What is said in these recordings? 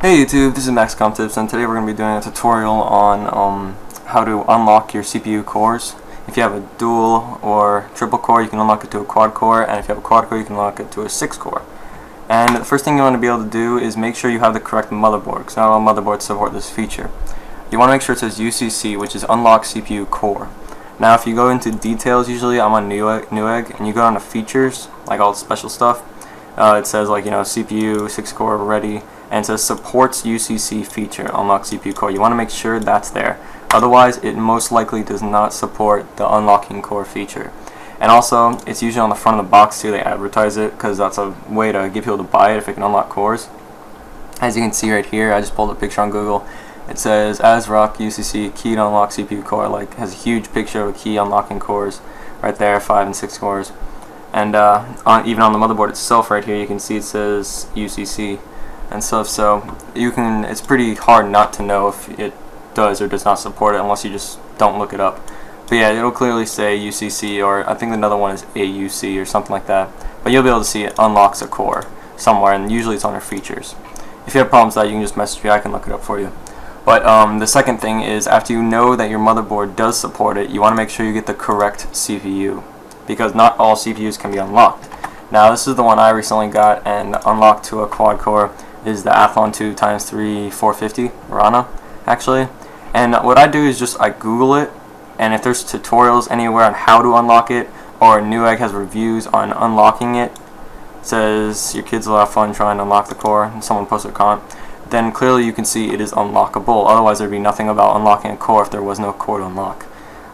Hey YouTube, this is MaxCommTips, and today we're going to be doing a tutorial on how to unlock your CPU cores. If you have a dual or triple core, you can unlock it to a quad core, and if you have a quad core, you can unlock it to a 6 core. And the first thing you want to be able to do is make sure you have the correct motherboard, because not all motherboards support this feature. You want to make sure it says UCC, which is Unlock CPU Core. Now if you go into details, usually I'm on Newegg, and you go down to features, like all the special stuff, it says like, CPU 6 core ready, and it says supports UCC feature, unlock CPU core. You want to make sure that's there. Otherwise, it most likely does not support the unlocking core feature. And also, it's usually on the front of the box too. They advertise it because that's a way to get people to buy it if it can unlock cores. As you can see right here, I just pulled a picture on Google. It says ASRock UCC key to unlock CPU core. Like, has a huge picture of a key unlocking cores right there, 5 and 6 cores. And even on the motherboard itself right here, you can see it says UCC and stuff, so it's pretty hard not to know if it does or does not support it unless you just don't look it up. But yeah, it'll clearly say UCC, or I think another one is AUC or something like that, but you'll be able to see it unlocks a core somewhere, and usually it's under features. If you have problems with that, you can just message me, I can look it up for you. But the second thing is, after you know that your motherboard does support it, you want to make sure you get the correct CPU, because not all CPUs can be unlocked. Now this is the one I recently got and unlocked to a quad core. Is the Athlon 2 x3 450 Rana actually. And what I do is just I Google it, and if there's tutorials anywhere on how to unlock it, or Newegg has reviews on unlocking it, says your kids will have fun trying to unlock the core, and someone posted a comment, then clearly you can see it is unlockable. Otherwise there'd be nothing about unlocking a core if there was no core to unlock.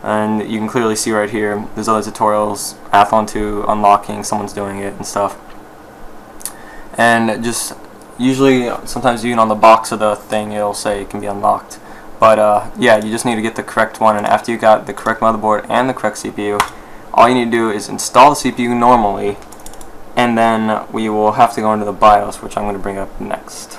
And you can clearly see right here, there's other tutorials, Athlon 2 unlocking, someone's doing it and stuff. And just usually, sometimes even on the box of the thing, it'll say it can be unlocked. But yeah, you just need to get the correct one, and after you got the correct motherboard and the correct CPU, all you need to do is install the CPU normally, and then we will have to go into the BIOS, which I'm going to bring up next.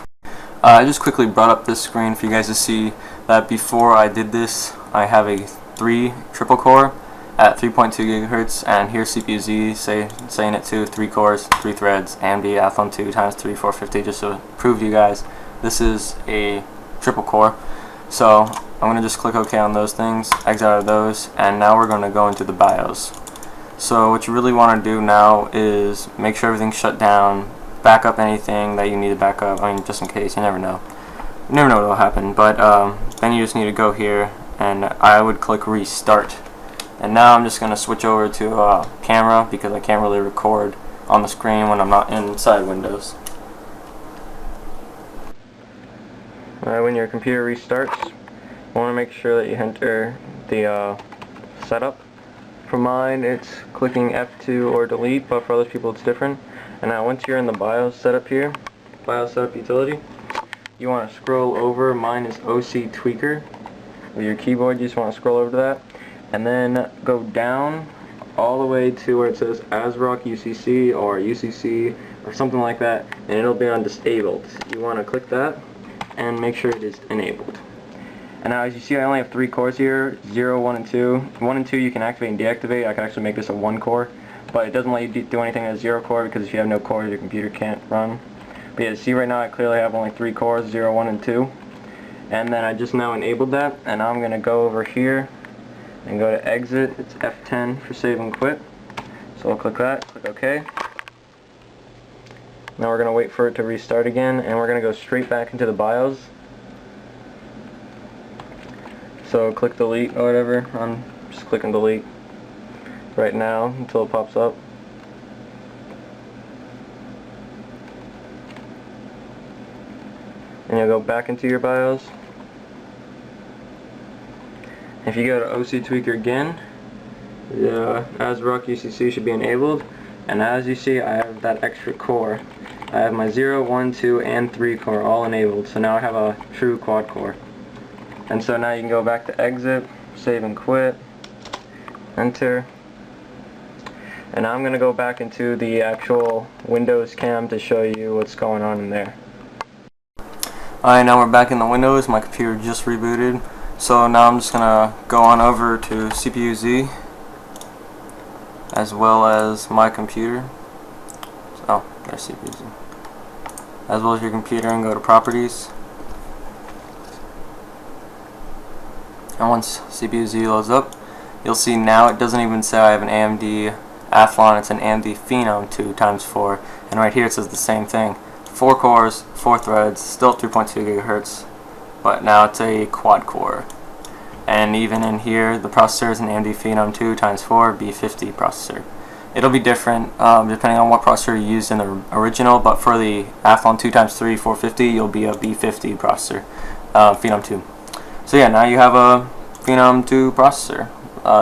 I just quickly brought up this screen for you guys to see that before I did this, I have a 3 triple core at 3.2 gigahertz, and here's CPU Z saying it too, 3 cores, 3 threads, AMD Athlon 2 x3 450, just to prove to you guys this is a triple core. So I'm going to just click OK on those things, exit out of those, and now we're going to go into the BIOS. So what you really want to do now is make sure everything's shut down, back up anything that you need to back up, I mean just in case, you never know. You never know what will happen, but then you just need to go here, and I would click restart. And now I'm just going to switch over to camera, because I can't really record on the screen when I'm not inside Windows. Alright, when your computer restarts, you want to make sure that you enter the setup. For mine, it's clicking F2 or delete, but for other people it's different. And now once you're in the BIOS setup here, BIOS setup utility, you want to scroll over. Mine is OC Tweaker. With your keyboard, you just want to scroll over to that, and then go down all the way to where it says ASRock UCC or UCC or something like that, and it'll be on disabled. You want to click that and make sure it is enabled. And now as you see, I only have 3 cores here, 0, 1, and 2. 1 and 2 you can activate and deactivate. I can actually make this a 1 core, but it doesn't let you do anything at 0 core, because if you have no cores your computer can't run. But yeah, see right now I clearly have only 3 cores, 0, 1, and 2. And then I just now enabled that, and now I'm going to go over here and go to exit. It's F10 for save and quit. So I'll click that, click OK. Now we're going to wait for it to restart again, and we're going to go straight back into the BIOS. So click delete or whatever. I'm just clicking delete right now until it pops up. And you'll go back into your BIOS. If you go to OC Tweaker again, the ASRock UCC should be enabled, and as you see, I have that extra core. I have my 0, 1, 2, and 3 core all enabled, so now I have a true quad core. And so now you can go back to exit, save and quit, enter, and now I'm going to go back into the actual Windows cam to show you what's going on in there. Alright, now we're back in the Windows. My computer just rebooted. So now I'm just going to go on over to CPU Z, as well as my computer. So, there's CPU Z. As well as your computer, and go to properties. And once CPU Z loads up, you'll see now it doesn't even say I have an AMD Athlon, it's an AMD Phenom 2 times 4, and right here it says the same thing. 4 cores, 4 threads, still 3.2 gigahertz, but now it's a quad core. And even in here, the processor is an AMD Phenom 2 times 4 B50 processor. It'll be different depending on what processor you used in the original, but for the Athlon 2 times 3 450, you'll be a B50 processor, Phenom 2. So yeah, now you have a Phenom 2 processor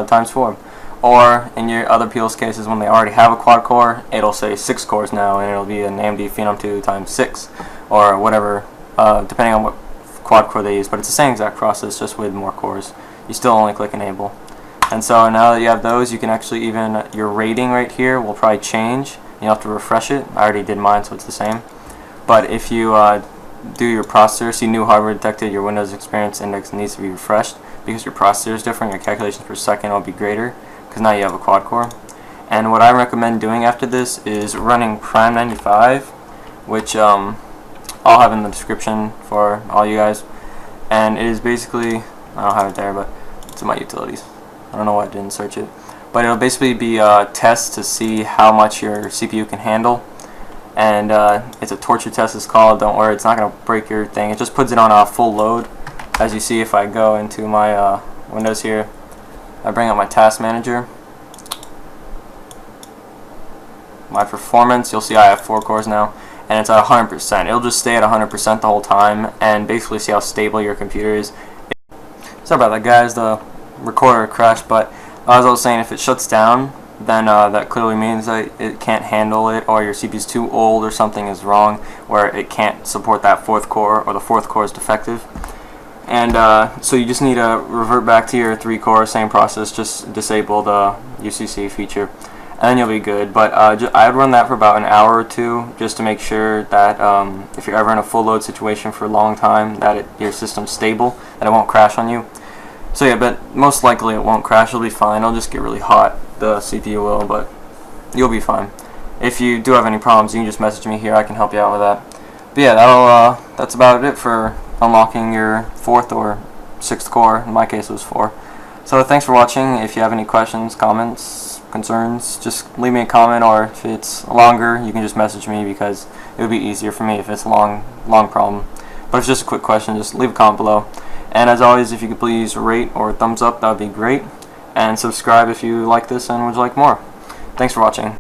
times 4. Or in your other people's cases, when they already have a quad core, it'll say 6 cores now, and it'll be an AMD Phenom 2 times 6, or whatever, depending on what quad core they use. But it's the same exact process, just with more cores. You still only click enable. And so now that you have those, you can actually even, your rating right here will probably change. You have to refresh it. I already did mine, so it's the same. But if you do your processor, see new hardware detected, your Windows Experience Index needs to be refreshed because your processor is different, your calculations per second will be greater because now you have a quad core. And what I recommend doing after this is running Prime 95, which I'll have in the description for all you guys. And it is basically, I don't have it there, but it's in my utilities. I don't know why I didn't search it. But it'll basically be a test to see how much your CPU can handle. And it's a torture test, it's called. Don't worry, it's not going to break your thing. It just puts it on a full load. As you see, if I go into my Windows here, I bring up my task manager, my performance, you'll see I have 4 cores now, and it's at 100%. It'll just stay at 100% the whole time, and basically see how stable your computer is. Sorry about that, guys, the recorder crashed, but as I was saying, if it shuts down, then that clearly means that it can't handle it, or your CPU is too old, or something is wrong, where it can't support that 4th core, or the 4th core is defective. And so you just need to revert back to your 3 core, same process, just disable the UCC feature, and then you'll be good. But I'd run that for about an hour or 2, just to make sure that if you're ever in a full load situation for a long time, that your system's stable, that it won't crash on you. So yeah, but most likely it won't crash, it'll be fine. It'll just get really hot, the CPU will, but you'll be fine. If you do have any problems, you can just message me here, I can help you out with that. But yeah, that's about it for unlocking your 4th or 6th core. In my case it was 4. So thanks for watching. If you have any questions, comments, concerns, just leave me a comment, or if it's longer you can just message me, because it would be easier for me if it's a long problem. But if it's just a quick question, just leave a comment below. And as always, if you could please rate or thumbs up, that would be great. And subscribe if you like this and would like more. Thanks for watching.